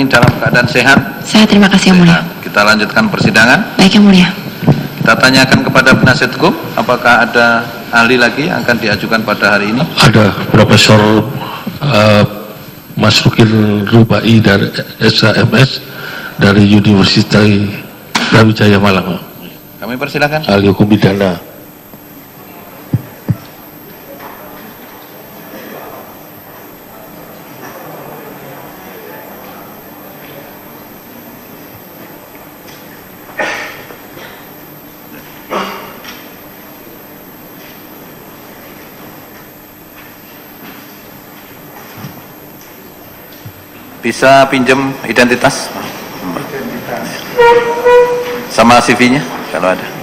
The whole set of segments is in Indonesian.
ini dalam keadaan sehat? Sehat, terima kasih Yang Mulia. Kita lanjutkan persidangan. Baik Yang Mulia. Kita tanyakan kepada penasihat hukum, apakah ada ahli lagi yang akan diajukan pada hari ini? Ada Profesor Masrukin Rubai dari SHMS dari Universitas Brawijaya Malang. Kami persilakan. Ahli hukum pidana. Bisa pinjam identitas sama CV-nya kalau ada.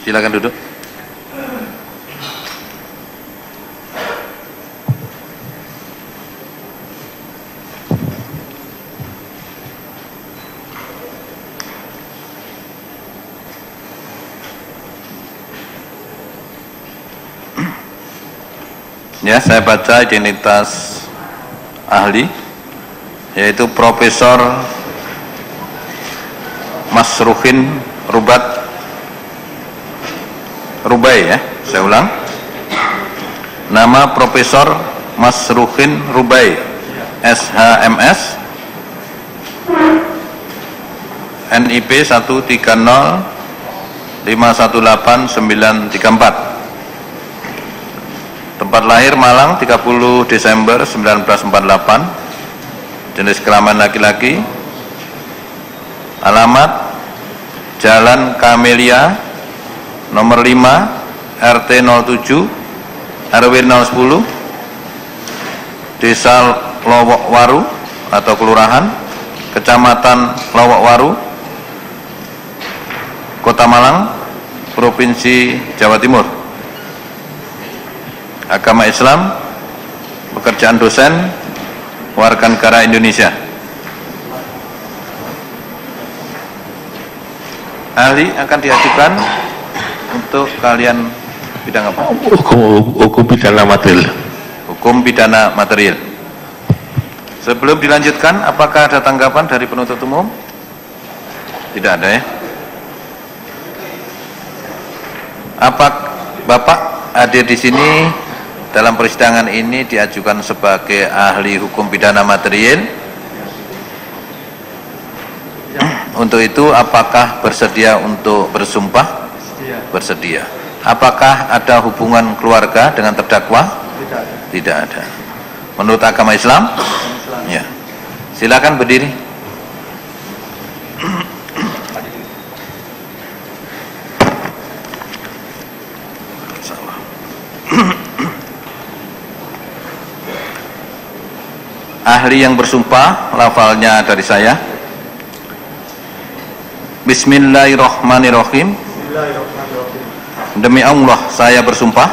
Silakan duduk. Ya, saya baca identitas ahli, yaitu Profesor Masrukin Rubai, ya, saya ulang. Nama Profesor Masrukin Rubai, SHMS, NIP 130518934. Tempat lahir Malang 30 Desember 1948. Jenis kelamin laki-laki. Alamat Jalan Kamelia nomor 5 RT 07 RW 010 Desa Lowokwaru atau Kelurahan Kecamatan Lowokwaru, Kota Malang, Provinsi Jawa Timur. Agama Islam, pekerjaan dosen, warga negara Indonesia. Ahli akan diajukan untuk kalian bidang apa? Hukum pidana material. Hukum pidana material. Sebelum dilanjutkan, apakah ada tanggapan dari penuntut umum? Tidak ada, ya. Apa Bapak hadir di sini dalam persidangan ini diajukan sebagai ahli hukum pidana material? Untuk itu, apakah bersedia untuk bersumpah? Bersedia. Apakah ada hubungan keluarga dengan terdakwa? Tidak ada. Menurut agama Islam? Ya. Silakan berdiri. Ahli yang bersumpah, lafalnya dari saya. Bismillahirrahmanirrahim. Demi Allah saya bersumpah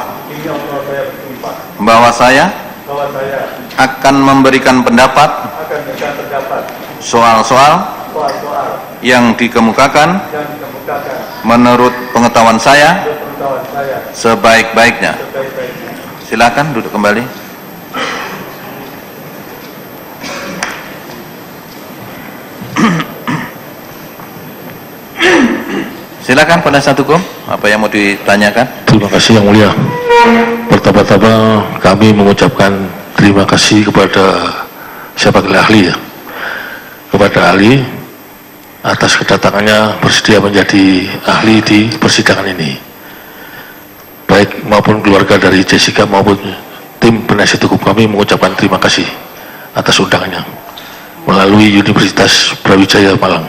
bahwa saya akan memberikan pendapat soal-soal yang dikemukakan menurut pengetahuan saya sebaik-baiknya. Silakan duduk kembali. Silakan penasihat hukum, apa yang mau ditanyakan? Terima kasih Yang Mulia. Pertama-tama kami mengucapkan terima kasih kepada siapa ahli, ya, kepada ahli atas kedatangannya bersedia menjadi ahli di persidangan ini. Baik maupun keluarga dari Jessica maupun tim penasihat hukum kami mengucapkan terima kasih atas undangannya melalui Universitas Brawijaya Malang.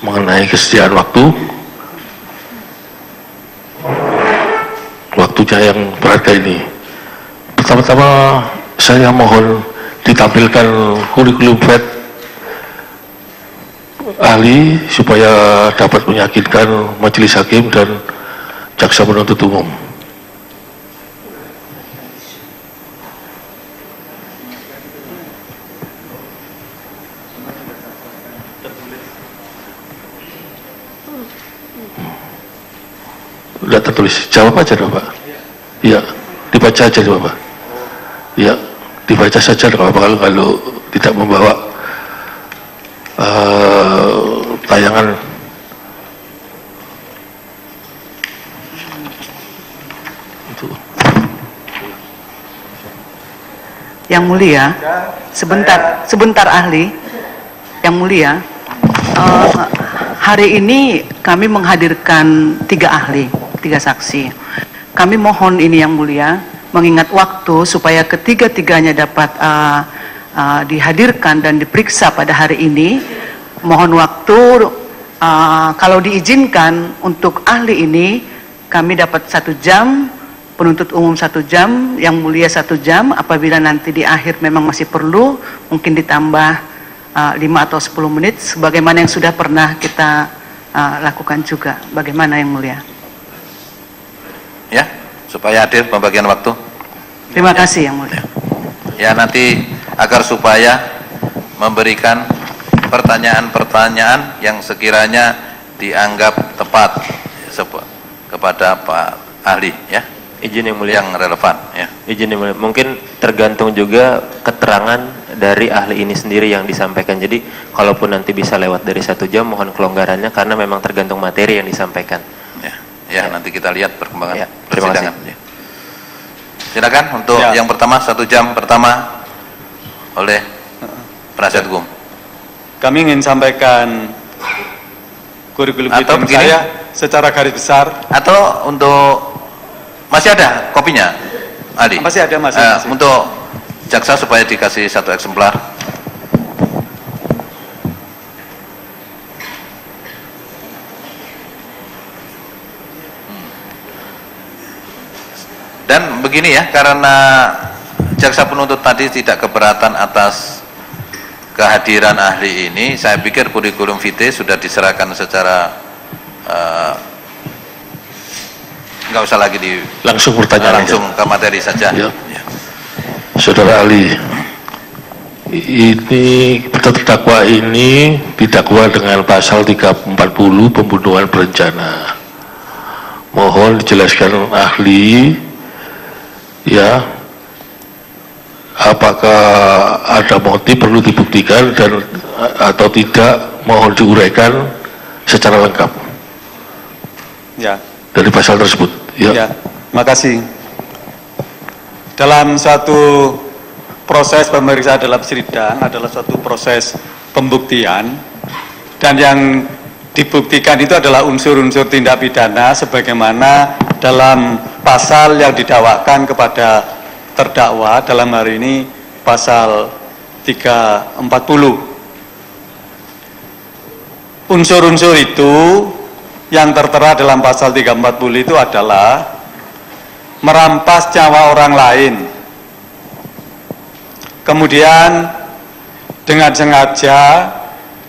Mengenai kesediaan waktunya yang berharga ini, pertama-tama saya mohon ditampilkan kurikulum vitae ahli supaya dapat meyakinkan majelis hakim dan jaksa penuntut umum. Sudah tertulis, jawab aja dong Pak. Ya, dibaca aja dong Pak. Ya, dibaca saja dong Pak, kalau tidak membawa tayangan. Yang mulia, sebentar ahli. Yang mulia, hari ini kami menghadirkan 3 ahli, 3 saksi. Kami mohon ini yang mulia, mengingat waktu supaya ketiga-tiganya dapat dihadirkan dan diperiksa pada hari ini. Mohon waktu, kalau diizinkan untuk ahli ini, kami dapat 1 jam, penuntut umum 1 jam, yang mulia 1 jam. Apabila nanti di akhir memang masih perlu, mungkin ditambah 5 atau 10 menit, sebagaimana yang sudah pernah kita lakukan juga. Bagaimana yang mulia? Ya, supaya adil pembagian waktu. Terima kasih yang mulia. Ya, nanti agar supaya memberikan pertanyaan-pertanyaan yang sekiranya dianggap tepat kepada Pak ahli, ya. Izin yang mulia, yang relevan, ya. Izin yang mulia, mungkin tergantung juga keterangan dari ahli ini sendiri yang disampaikan. Jadi kalaupun nanti bisa lewat dari 1 jam, mohon kelonggarannya karena memang tergantung materi yang disampaikan. Ya, nanti kita lihat perkembangan Ya, terima persidangan. kasih. Ya. Silakan untuk yang pertama, 1 jam pertama oleh penasihat hukum. Kami ingin sampaikan kurikulum Atau vitae begini, saya secara garis besar. atau untuk masih ada kopinya, Ali? Masih ada, masih. Untuk jaksa supaya dikasih 1 eksemplar. Dan begini ya, karena jaksa penuntut tadi tidak keberatan atas kehadiran ahli ini, saya pikir kurikulum vitae sudah diserahkan secara nggak usah lagi Langsung pertanyaan langsung ke materi saja. Ya. Saudara ahli, ini terdakwa ini didakwa dengan pasal 340 pembunuhan berencana. Mohon dijelaskan ahli, ya, apakah ada motif perlu dibuktikan dan atau tidak, mohon diuraikan secara lengkap Ya. dari pasal tersebut. Ya, makasih. Dalam suatu proses pemeriksaan dalam sidang adalah suatu proses pembuktian, dan yang dibuktikan itu adalah unsur-unsur tindak pidana sebagaimana dalam pasal yang didakwakan kepada terdakwa, dalam hari ini pasal 340. Unsur-unsur itu yang tertera dalam pasal 340 itu adalah merampas nyawa orang lain, kemudian dengan sengaja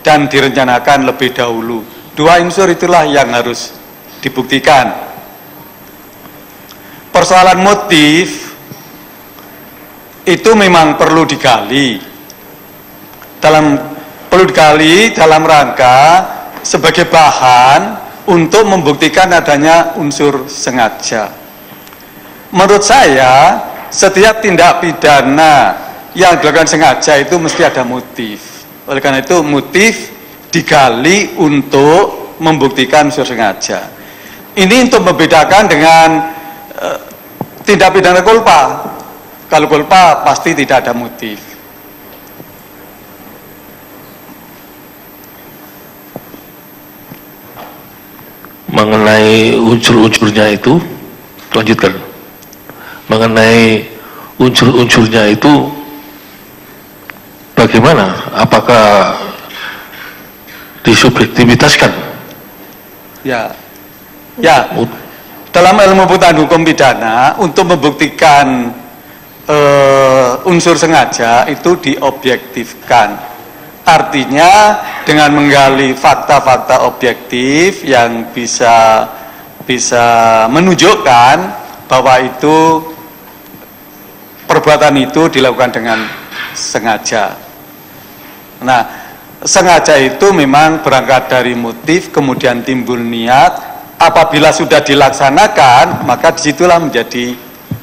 dan direncanakan lebih dahulu. 2 unsur itulah yang harus dibuktikan. Persoalan motif itu memang perlu digali dalam rangka sebagai bahan untuk membuktikan adanya unsur sengaja. Menurut saya, setiap tindak pidana yang dilakukan sengaja itu mesti ada motif. Oleh karena itu, motif digali untuk membuktikan unsur sengaja. Ini untuk membedakan dengan tindak pidana culpa. Kalau culpa pasti tidak ada motif. mengenai unsur-unsurnya itu, lanjutkan. Mengenai unsur-unsurnya itu bagaimana? Apakah disubjektivitaskan? Ya, dalam ilmu pengetahuan hukum pidana untuk membuktikan unsur sengaja itu diobjektifkan. Artinya dengan menggali fakta-fakta objektif yang bisa menunjukkan bahwa itu perbuatan itu dilakukan dengan sengaja. Nah, sengaja itu memang berangkat dari motif, kemudian timbul niat. Apabila sudah dilaksanakan, maka disitulah menjadi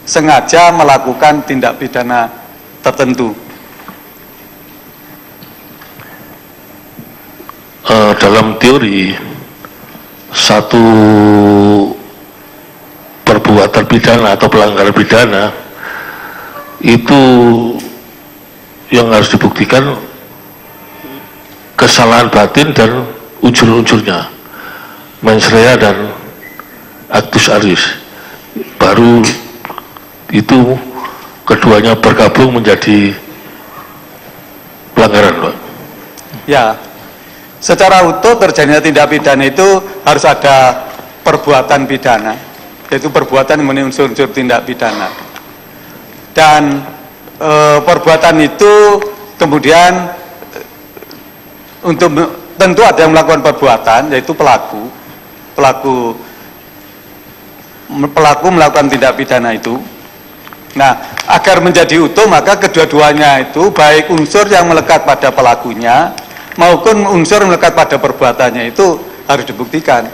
sengaja melakukan tindak pidana tertentu. Dalam teori, satu perbuatan pidana atau pelanggaran pidana itu yang harus dibuktikan kesalahan batin dan unsur-unsurnya, mens rea dan actus arius, baru itu keduanya bergabung menjadi pelanggaran, Pak. Ya, secara utuh terjadinya tindak pidana itu harus ada perbuatan pidana, yaitu perbuatan yang memenuhi unsur-unsur tindak pidana. Dan perbuatan itu kemudian tentu ada yang melakukan perbuatan, yaitu pelaku melakukan tindak pidana itu. Nah, agar menjadi utuh maka kedua-duanya itu, baik unsur yang melekat pada pelakunya maupun unsur yang melekat pada perbuatannya itu harus dibuktikan.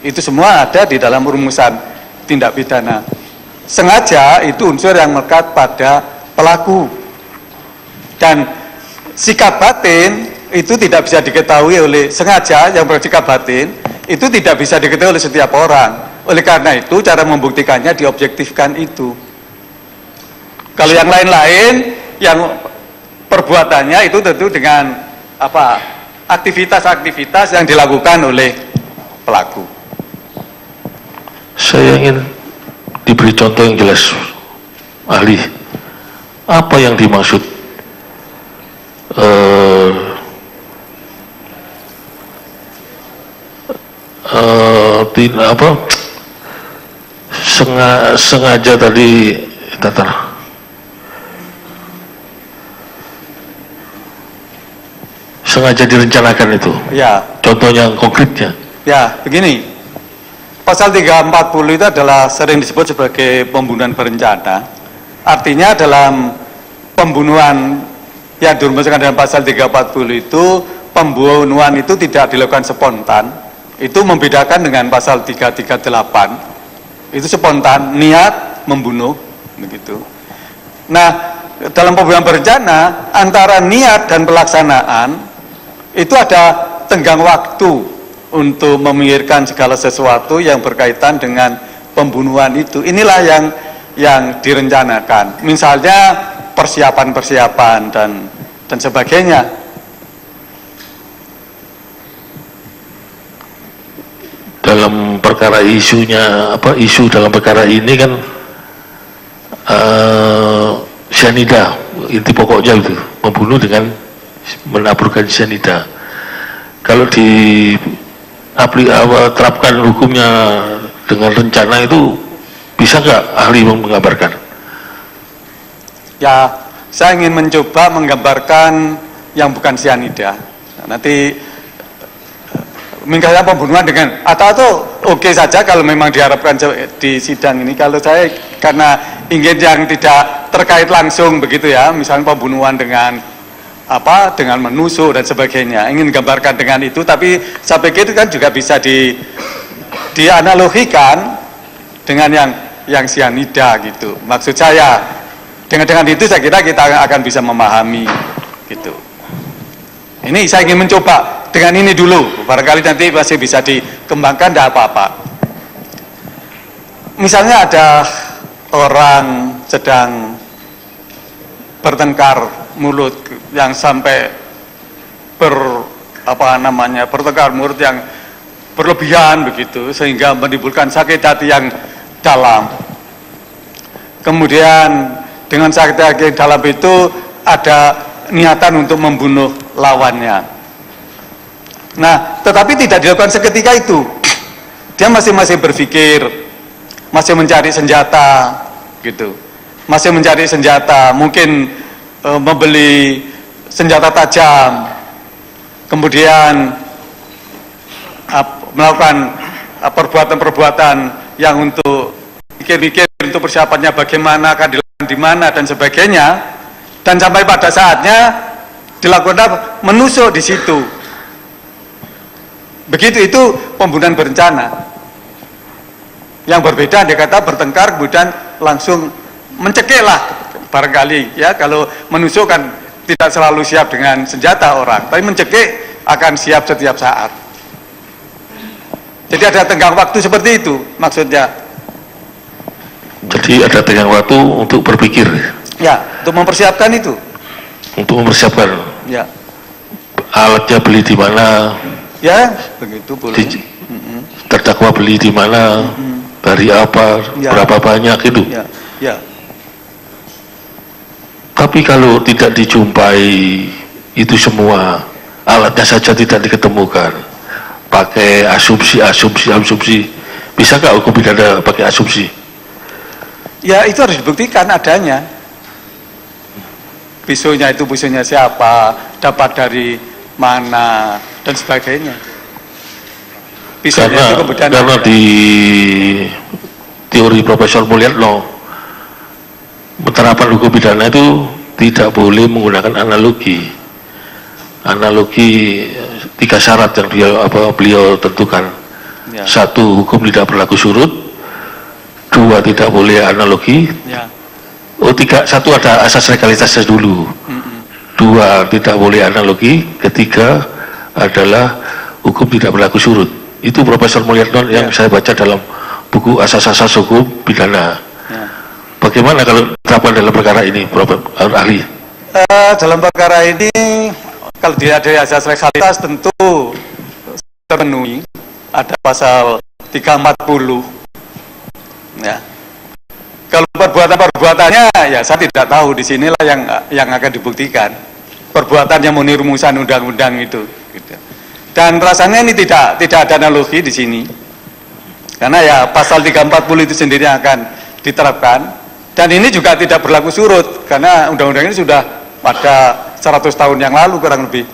Itu semua ada di dalam rumusan tindak pidana. Sengaja itu unsur yang melekat pada pelaku. Dan sikap batin itu tidak bisa diketahui oleh sengaja, yang bersikap batin itu tidak bisa diketahui oleh setiap orang. Oleh karena itu cara membuktikannya diobjektifkan itu. Kalau yang lain-lain yang perbuatannya itu tentu dengan aktivitas-aktivitas yang dilakukan oleh pelaku. Saya ingin diberi contoh yang jelas, ahli. Apa yang dimaksud sengaja tadi, sengaja direncanakan itu? Ya. Contohnya konkretnya? Ya, begini. Pasal 340 itu adalah sering disebut sebagai pembunuhan berencana. Artinya dalam pembunuhan yang dirumuskan dalam pasal 340 itu, pembunuhan itu tidak dilakukan spontan. Itu membedakan dengan pasal 338. Itu spontan, niat membunuh, begitu. Nah, dalam pembunuhan berencana antara niat dan pelaksanaan itu ada tenggang waktu untuk memikirkan segala sesuatu yang berkaitan dengan pembunuhan itu. Inilah yang direncanakan. Misalnya persiapan-persiapan dan sebagainya. Dalam perkara isunya, isu dalam perkara ini kan cyanida, inti pokoknya itu membunuh dengan menaburkan cyanida. Kalau terapkan hukumnya dengan rencana itu, bisa nggak ahli menggambarkan? Ya, saya ingin mencoba menggambarkan yang bukan cyanida. Nanti misalnya pembunuhan dengan atau oke saja kalau memang diharapkan di sidang ini. Kalau saya karena ingin yang tidak terkait langsung begitu ya, misalnya pembunuhan dengan dengan menusuk dan sebagainya, ingin gambarkan dengan itu, tapi saya pikir itu kan juga bisa dianalogikan dengan yang cyanida gitu. Maksud saya dengan itu saya kira kita akan bisa memahami gitu. Ini saya ingin mencoba dengan ini dulu, barangkali nanti masih bisa dikembangkan, tidak apa-apa. Misalnya ada orang sedang bertengkar mulut yang sampai bertengkar mulut yang berlebihan begitu sehingga menimbulkan sakit hati yang dalam. Kemudian dengan sakit hati yang dalam itu ada niatan untuk membunuh lawannya. Nah, tetapi tidak dilakukan seketika itu. Dia masih berpikir, masih mencari senjata gitu. Masih mencari senjata, mungkin membeli senjata tajam. Kemudian melakukan perbuatan-perbuatan yang untuk pikir-pikir untuk persiapannya bagaimana, akan dilakukan di mana dan sebagainya, dan sampai pada saatnya dilakukan menusuk di situ. Begitu, itu pembunuhan berencana. Yang berbeda dia kata bertengkar kemudian langsung mencekik lah barangkali ya, kalau menusuk kan tidak selalu siap dengan senjata orang, tapi mencekik akan siap setiap saat. Jadi ada tenggang waktu seperti itu maksudnya. Jadi ada tenggang waktu untuk berpikir. Ya, untuk mempersiapkan itu. Untuk mempersiapkan. Ya. Alatnya beli di mana? Ya, begitu boleh. Terdakwa beli di mana? Dari apa? Ya. Berapa banyak itu? Ya, ya. Tapi kalau tidak dijumpai itu semua, alatnya saja tidak diketemukan, pakai asumsi, bisakah hukum pidana pakai asumsi? Ya, itu harus dibuktikan adanya. Pisaunya itu pisaunya siapa, dapat dari mana, dan sebagainya. Pisaunya itu kemudian karena ada. Di teori Profesor Mulyatno, penerapan hukum pidana itu tidak boleh menggunakan analogi. Analogi 3 syarat yang beliau tentukan. Ya. 1, hukum tidak berlaku surut. 2, tidak boleh analogi. Ya. 1 ada asas legalitasnya dulu. 2, tidak boleh analogi. 3 adalah hukum tidak berlaku surut. Itu Profesor Mulyatno yang saya baca dalam buku Asas-asas Hukum Pidana. Ya. Bagaimana kalau terapan dalam perkara ini, Prof. Ahli? Dalam perkara ini, kalau dia ada asas legalitas tentu terpenuhi. Ada pasal 340. Ya. Kalau perbuatannya, ya saya tidak tahu. Di sinilah yang akan dibuktikan. Perbuatan yang memenuhi rumusan undang-undang itu. Gitu. Dan rasanya ini tidak ada analogi di sini. Karena ya pasal 340 itu sendiri akan diterapkan. Dan ini juga tidak berlaku surut. Karena undang-undang ini sudah pada 100 tahun yang lalu kurang lebih.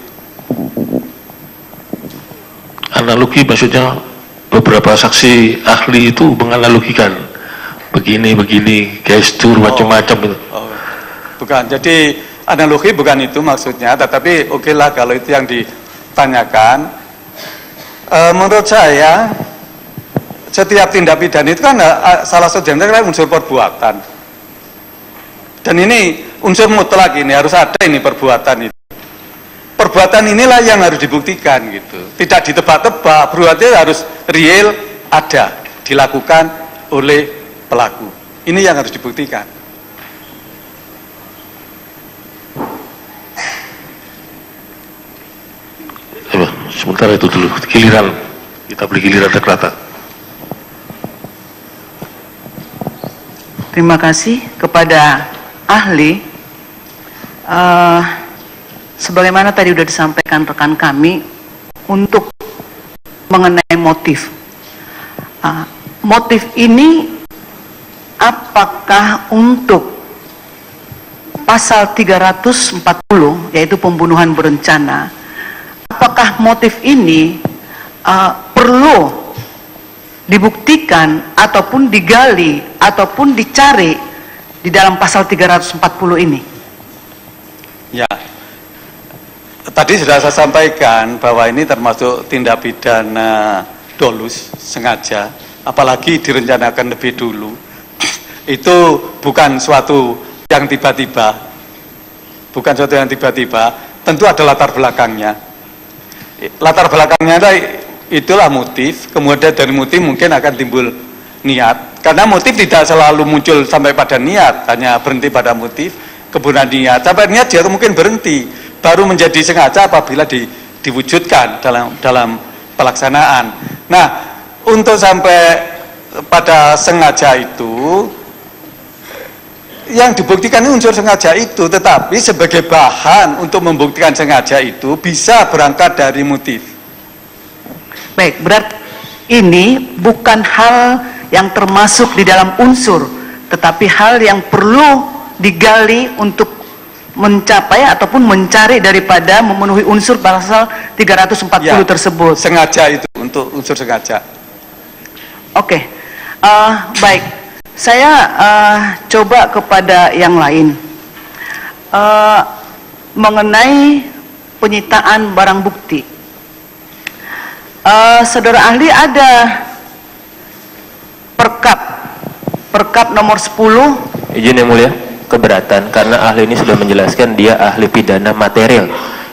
Analogi maksudnya beberapa saksi ahli itu menganalogikan begini, gestur macam-macam itu. Bukan, jadi analogi bukan itu maksudnya, tetapi oke lah kalau itu yang ditanyakan. Menurut saya setiap tindak pidana itu kan salah satu adalah unsur perbuatan. Dan ini unsur mutlak, ini harus ada ini perbuatan itu. Perbuatan inilah yang harus dibuktikan gitu. Tidak ditebak-tebak, perbuatannya harus real, ada, dilakukan oleh pelaku. Ini yang harus dibuktikan. Sementara itu dulu, giliran kita beri giliran Deklata. Terima kasih kepada ahli. Sebagaimana tadi sudah disampaikan rekan kami untuk mengenai motif. Motif ini apakah untuk pasal 340 yaitu pembunuhan berencana, apakah motif ini perlu dibuktikan ataupun digali ataupun dicari di dalam pasal 340 ini? Ya, tadi sudah saya sampaikan bahwa ini termasuk tindak pidana dolus, sengaja, apalagi direncanakan lebih dulu. Itu bukan suatu yang tiba-tiba, tentu ada latar belakangnya. Latar belakangnya itulah motif, kemudian dari motif mungkin akan timbul niat, karena motif tidak selalu muncul sampai pada niat, hanya berhenti pada motif, kemudian niat, sampai niat dia mungkin berhenti, baru menjadi sengaja apabila diwujudkan dalam pelaksanaan. Nah, untuk sampai pada sengaja itu, yang dibuktikan unsur sengaja itu, tetapi sebagai bahan untuk membuktikan sengaja itu bisa berangkat dari motif. Baik, berarti ini bukan hal yang termasuk di dalam unsur, tetapi hal yang perlu digali untuk mencapai ataupun mencari daripada memenuhi unsur pasal 340 Ya, tersebut. Sengaja itu untuk unsur sengaja. Oke, baik. Saya coba kepada yang lain mengenai penyitaan barang bukti. Saudara ahli, ada perkap nomor 10. Izin yang mulia, keberatan karena ahli ini sudah menjelaskan dia ahli pidana material.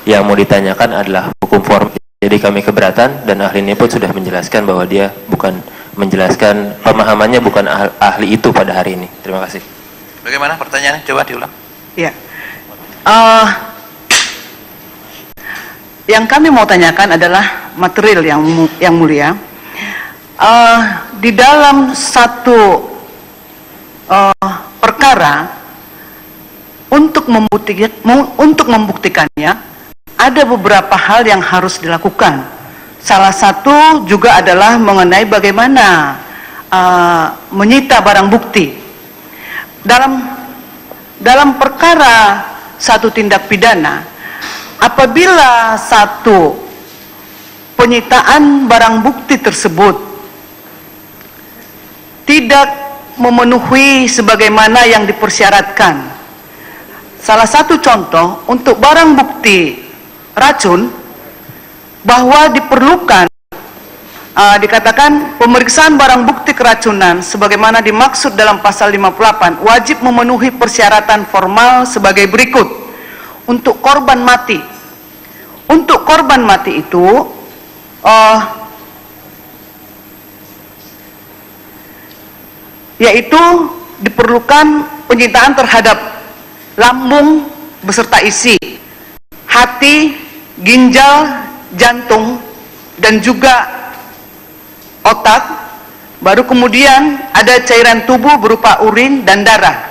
Yang mau ditanyakan adalah hukum formil. Jadi kami keberatan dan ahli ini pun sudah menjelaskan bahwa dia bukan menjelaskan pemahamannya bukan ahli itu pada hari ini. Terima kasih. Bagaimana pertanyaannya? Coba diulang. Ya. Yang kami mau tanyakan adalah material yang mulia. Di dalam satu perkara untuk membuktikannya ada beberapa hal yang harus dilakukan. Salah satu juga adalah mengenai bagaimana menyita barang bukti. Dalam perkara satu tindak pidana, apabila satu penyitaan barang bukti tersebut tidak memenuhi sebagaimana yang dipersyaratkan. Salah satu contoh untuk barang bukti racun, bahwa diperlukan dikatakan pemeriksaan barang bukti keracunan sebagaimana dimaksud dalam pasal 58 wajib memenuhi persyaratan formal sebagai berikut. Untuk korban mati, itu yaitu diperlukan penyitaan terhadap lambung beserta isi, hati, ginjal, jantung, dan juga otak. Baru kemudian ada cairan tubuh berupa urin dan darah.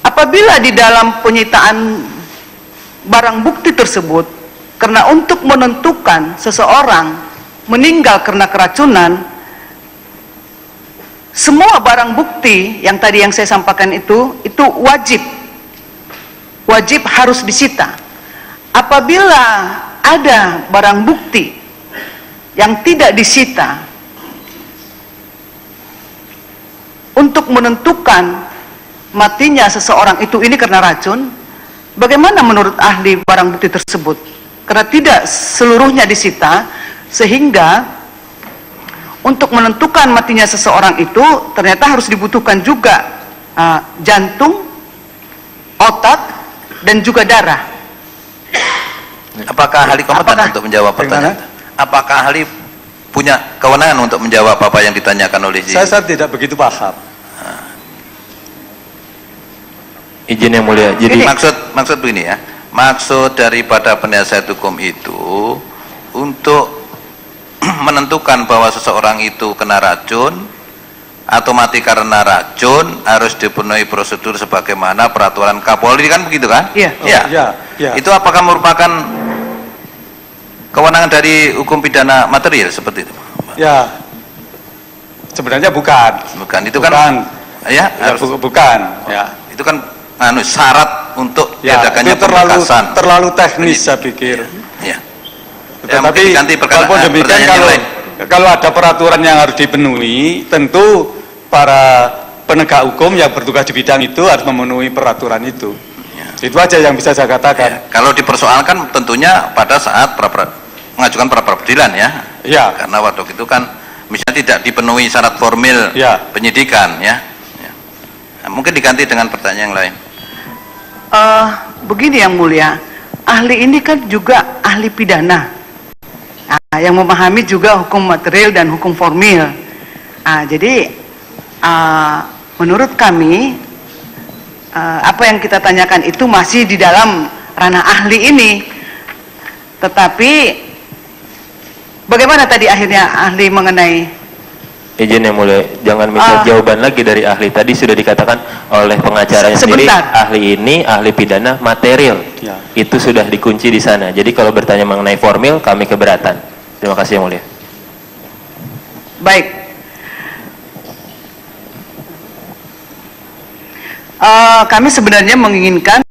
Apabila di dalam penyitaan barang bukti tersebut, karena untuk menentukan seseorang meninggal karena keracunan, semua barang bukti yang tadi yang saya sampaikan itu wajib harus disita. Apabila ada barang bukti yang tidak disita untuk menentukan matinya seseorang itu ini karena racun, bagaimana menurut ahli barang bukti tersebut? Karena tidak seluruhnya disita, sehingga untuk menentukan matinya seseorang itu ternyata harus dibutuhkan juga jantung, otak, dan juga darah. Apakah ahli kompeten untuk menjawab pertanyaan? Apakah ahli punya kewenangan untuk menjawab apa yang ditanyakan oleh Saya tidak begitu paham. Izin yang mulia. Jadi maksud begini ya. Maksud daripada penasihat hukum itu untuk menentukan bahwa seseorang itu kena racun atau mati karena racun harus dipenuhi prosedur sebagaimana peraturan Kapolri, kan begitu kan? Iya. Ya. Itu apakah merupakan kewenangan dari hukum pidana material seperti itu? Ya. Sebenarnya bukan. Itu kan ya, bukan. Ya. Itu kan syarat untuk Ya, diadakannya itu pemberkasan. terlalu teknis saya pikir. Ya. Tetapi walaupun demikian, kalau ada peraturan yang harus dipenuhi, tentu para penegak hukum yang bertugas di bidang itu harus memenuhi peraturan itu. Ya. Itu aja yang bisa saya katakan. Ya. Kalau dipersoalkan tentunya pada saat mengajukan pra peradilan ya. Ya. Karena waktu itu kan misalnya tidak dipenuhi syarat formil Ya. penyidikan ya. Nah, mungkin diganti dengan pertanyaan yang lain. Begini yang mulia, ahli ini kan juga ahli pidana, yang memahami juga hukum material dan hukum formil. Jadi menurut kami apa yang kita tanyakan itu masih di dalam ranah ahli ini, tetapi Bagaimana tadi akhirnya ahli mengenai Izin yang mulia, jangan minta jawaban lagi dari ahli. Tadi sudah dikatakan oleh pengacaranya sendiri, ahli ini ahli pidana material. Ya. Itu sudah dikunci di sana. Jadi kalau bertanya mengenai formil, kami keberatan. Terima kasih yang mulia. baik? Kami sebenarnya menginginkan